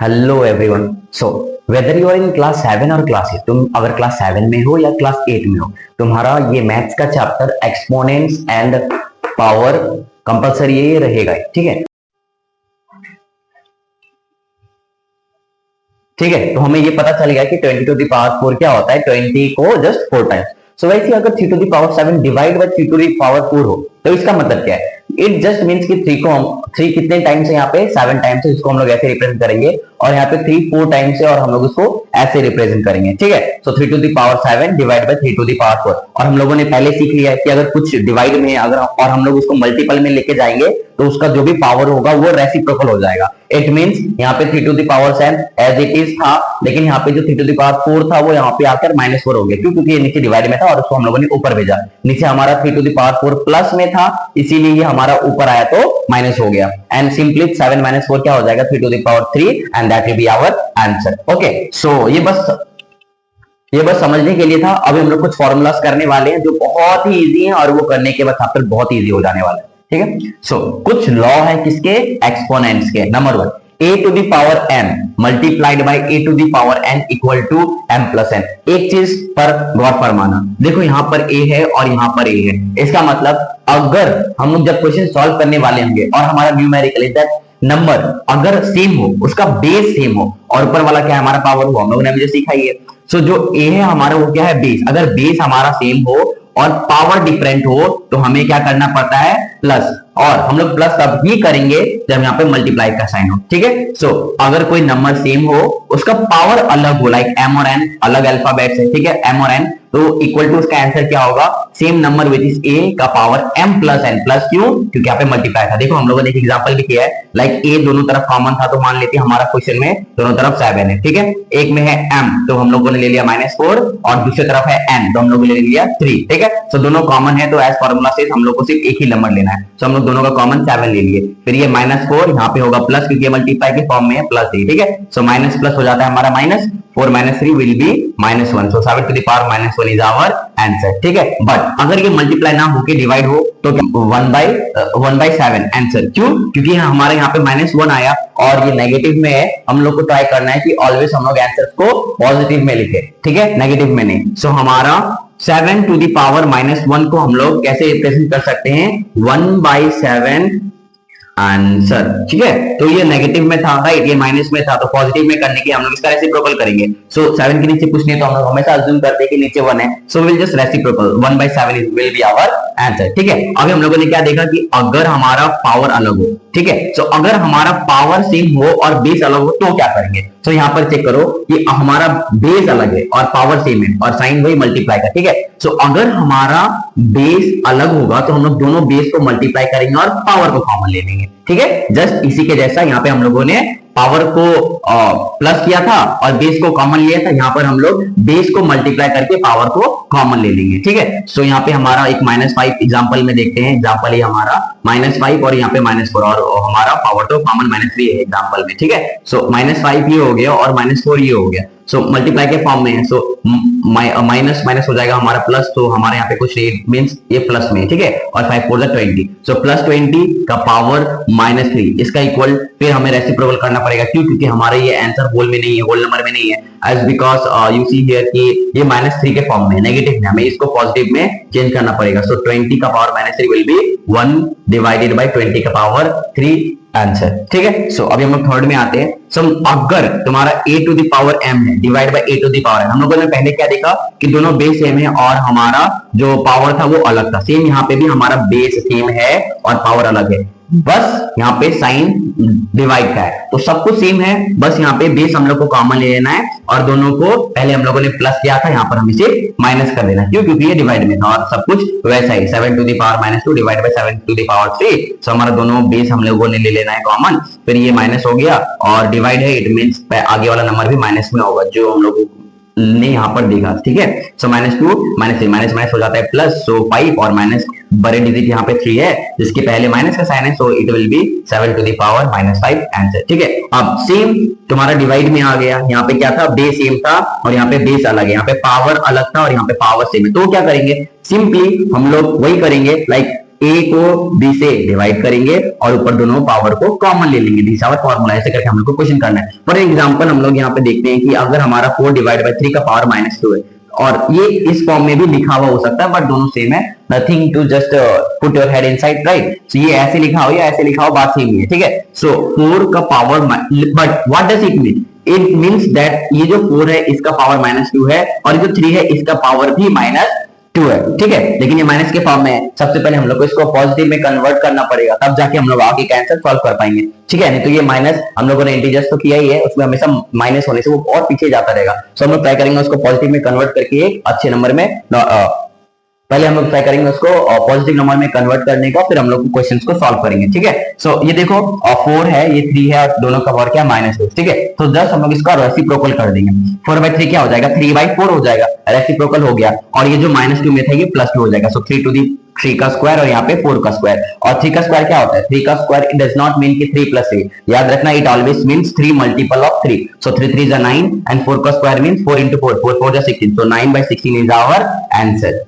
Hello everyone. So whether you are in class 7 और class 8, तुम अगर क्लास 7 में हो या क्लास 8 में हो, तुम्हारा ये मैथ्स का chapter exponents and power compulsory ये रहेगा। ठीक है, ठीक है। तो हमें ये पता चल गया कि 20 टू द पावर 4 क्या होता है, 20 को जस्ट 4 टाइम्स। सो वैसे अगर 3 to the power 7 divide by 3 to the power 4 हो तो इसका मतलब क्या है? इट जस्ट मींस कि 3 को हम 3 कितने टाइम्स है, यहाँ पे 7 टाइम्स है, इसको हम लोग ऐसे रिप्रेजेंट करेंगे, और यहाँ पे 3 4 टाइम्स है और हम लोग उसको ऐसे रिप्रेजेंट करेंगे। ठीक है, so 3 to the power 7 divide by 3 to the power 4। और हम लोगों ने पहले सीख लिया है कि अगर कुछ डिवाइड में अगर और हम लोग उसको मल्टीपल में लेके जाएंगे तो उसका जो भी पावर होगा वो रेसिप्रोकल हो जाएगा। इट मींस यहाँ पे 3 to the power 7 as it is था, लेकिन यहाँ पे जो 3 टू द पावर 4 था वो यहाँ पे आकर -4 हो गया। क्यों? क्योंकि ये नीचे डिवाइड में था और उसको हम लोगों ने ऊपर भेजा। नीचे हमारा 3 टू द पावर 4 प्लस में था, इसीलिए ये हमारा ऊपर आया तो माइनस हो गया। एंड सिंपली 7 - 4 क्या हो जाएगा? 3 to the power 3 and that will be our answer. Okay, so ये बस समझने के लिए था। अभी हम लोग कुछ फॉर्मूलास करने वाले हैं जो बहुत ही इजी हैं और वो करने के बाद चैप्टर बहुत इजी हो जाने वाला है। ठीक है, सो कुछ लॉ है किसके? एक्सपोनेंट्स के। Number 1, a to the power n multiplied by a to the power n equal to m plus n। एक चीज पर गौर फरमाना, देखो यहाँ पर a है और यहाँ पर a है। इसका मतलब अगर हम लोग जब क्वेश्चन सॉल्व करने वाले होंगे और हमारा न्यूमेरिकल इज दैट नंबर अगर सेम हो, उसका बेस सेम हो, और ऊपर वाला क्या है? हमारा पावर हो। हम लोगों ने मुझे सीखा ही है। सो जो a है हमारा वो क्या है? बेस। अगर बेस हमारा सेम हो और पावर डिफरेंट हो तो हमें क्या करना पड़ता है? प्लस। और हम लोग प्लस तब ही करेंगे जब यहाँ पे मल्टीप्लाई का साइन हो। ठीक है, सो अगर कोई नंबर सेम हो, उसका पावर अलग हो, लाइक m और n अलग अल्फाबेट्स है, ठीक है, m और n, तो इक्वल टू उसका आंसर क्या होगा? Same number which is a का power m plus n plus. क्यों? क्योंकि यहाँ पे मल्टीप्लाई था। देखो हम लोगों ने एक एग्जांपल भी किया है, लाइक a दोनों तरफ कॉमन था, तो मान लेते हैं हमारा क्वेश्चन में दोनों तरफ 7 है। ठीक है, एक में है m तो हम लोगों ने ले लिया -4, और दूसरी तरफ है n तो हम लोगों ने ले लिया 3। ठीक है, सो दोनों कॉमन है, तो एज फॉर्मूला से हम लोग को सिर्फ एक ही नंबर लेना है। सो हम लोग दोनों का कॉमन 7 ले लिए। फिर ये -4 यहाँ पे होगा प्लस, क्योंकि मल्टीप्लाई के फॉर्म में है, प्लस 3। ठीक है, सो माइनस प्लस हो जाता है हमारा minus, 4 - 3 will be -1। So 7 to the power -1 is our answer. ठीक है, बट अगर ये मल्टीप्लाई ना होके डिवाइड हो तो 1/7 आंसर। क्यों? क्योंकि हमारे यहाँ पे -1 आया और ये नेगेटिव में है। हम लोग को ट्राई करना है कि ऑलवेज हम लोग आंसर को पॉजिटिव में लिखे, ठीक है, नेगेटिव में नहीं। सो हमारा 7 टू द पावर -1 को हम लोग कैसे रिप्रेजेंट कर सकते हैं? 1/7 आंसर। ठीक है, तो ये नेगेटिव में था, राइट, ये माइनस में था, तो पॉजिटिव में करने के हम लोग इसका रेसिप्रोकल करेंगे। सो 7 के नीचे कुछ नहीं, तो हम लोग हमेशा अज्यूम करते हैं कि नीचे 1 है, so will just reciprocal 1/7 will be our answer. ठीक है, अभी हम लोगों ने क्या देखा कि अगर हमारा पावर अलग हो, ठीक है, सो अगर हमारा पावर सेम हो और बेस अलग हो तो क्या करेंगे? तो यहाँ पर चेक करो कि हमारा बेस अलग है और पावर सेम है और साइन वही मल्टीप्लाई का। ठीक है, सो अगर हमारा बेस अलग होगा तो हम लोग दोनों बेस को मल्टीप्लाई करेंगे और पावर को कॉमन ले लेंगे। ठीक है, जस्ट इसी के जैसा यहाँ पे हम लोगों ने पावर को प्लस किया था और बेस को कॉमन लिया था। यहाँ पर हम लोग बेस को मल्टीप्लाई करके पावर को कॉमन ले लेंगे। ठीक है, सो यहाँ पे हमारा एक -5 एग्जांपल में देखते हैं। एग्जांपल ये हमारा -5 और यहाँ पे -4, और हमारा पावर तो कॉमन -3 है एग्जांपल में। ठीक है, सो -5 ये हो गया और -4 ये हो गया। सो मल्टीप्लाई के फॉर्म में है, सो माइनस माइनस हो जाएगा हमारा प्लस, तो हमारे यहाँ पे कुछ मींस ये प्लस में। ठीक है, और 5 4 20, सो +20 का पावर -3 इसका इक्वल, फिर हमें रेसिप्रोकल करना पड़ेगा। क्यों? क्योंकि हमारे ये आंसर होल में नहीं है, होल नंबर में नहीं है, as because you see here कि ये -3 के फॉर्म में, नेगेटिव में, हमें इसको पॉजिटिव में चेंज करना पड़ेगा। सो 20 का power -3 will be 1 divided by 20 का पावर 3 आंसर। ठीक है, सो अभी हम लोग थर्ड में आते हैं। सो अगर तुम्हारा a to the power m है divide by a to the power n, हम लोगों ने पहले क्या देखा कि दोनों बेस सेम है और हमारा जो पावर था वो अलग था। सेम यहाँ पे भी हमारा बेस सेम है और पावर अलग है, बस यहाँ पे साइन डिवाइड का है, तो सब कुछ सेम है, बस यहाँ पे बेस हम लोग को कॉमन ले लेना है और दोनों को पहले हम लोगों ने प्लस किया था, यहाँ पर हम इसे माइनस कर देना। क्यों? क्योंकि ये डिवाइड में था और सब कुछ वैसा ही। 7 to the power -2 divide by 7 to the power 3, so हमारा दोनों बेस हम लोगों ने ले लेना है कॉमन, फिर ये माइनस हो गया और डिवाइड है, इट मींस आगे वाला नंबर भी माइनस में होगा जो हम लोग ने यहाँ पर देखा। ठीक है, सो -2 -3 माइनस हो जाता है प्लस, सो 5 और माइनस बड़े डिजिट यहाँ पे 3 है जिसके पहले माइनस का साइन है, so it will be 7 to the power -5 answer. ठीक है, अब सेम तुम्हारा डिवाइड में आ गया। यहाँ पे क्या था? बेस सेम था और यहाँ पे बेस अलग है, यहाँ पे पावर अलग था और यहाँ पे पावर सेम है, तो क्या करेंगे? सिंपली हम लोग वही करेंगे, लाइक a को b से डिवाइड करेंगे और ऊपर दोनों पावर को कॉमन ले लेंगे। This our formula. ऐसे करके हम लोग को क्वेश्चन करना है। फॉर एग्जांपल हम लोग यहाँ पे देखते हैं कि अगर हमारा 4 डिवाइड बाई 3 का पावर -2 है और ये इस फॉर्म में भी लिखा हुआ हो सकता है, बट दोनों सेम है। Nothing to just put your head inside, right. So ये ऐसे लिखा हो या ऐसे लिखा हो, बात सेम ही है, ठीक है। सो 4 का power, but what does it mean? It means that ये जो 4 है इसका पावर -2 है और ये जो 3 है इसका पावर भी -2 है, ठीक है। लेकिन ये माइनस के फॉर्म में है। सबसे पहले हम लोग को इसको पॉजिटिव में कन्वर्ट करना पड़ेगा, तब जाके हम लोग आगे का आंसर सॉल्व कर पाएंगे, ठीक है। नहीं तो ये माइनस हम लोगों ने इंटीजर्स तो किया ही है, उसमें हमेशा माइनस होने से वो और पीछे जाता रहेगा। सो हम लोग ट्राई करेंगे उसको पॉजिटिव में कन्वर्ट करके एक अच्छे नंबर में, पहले हम लोग ट्राई करेंगे उसको पॉजिटिव नंबर में कन्वर्ट करने का, फिर हम लोग क्वेश्चंस को सॉल्व करेंगे, ठीक है। सो ये देखो 4 है, ये 3 है और दोनों का पावर क्या -2, ठीक है। तो जस्ट हम लोग इसका रेसिप्रोकल कर देंगे। 4/3 क्या हो जाएगा? 3/4 हो जाएगा, रेसिप्रोकल हो गया। और ये जो -2 में था ये +2 हो जाएगा। सो 3 टू दी 3 का स्क्वायर और यहाँ पे 4 का स्क्वायर। और 3 का स्क्वायर क्या होता है? 3 का square it does not mean कि 3 + 8, याद रखना, it always means 3 multiple of 3। So 3 3 9 and 4 का square means 4 into 4, 4 4 16। So 9/16 is our answer.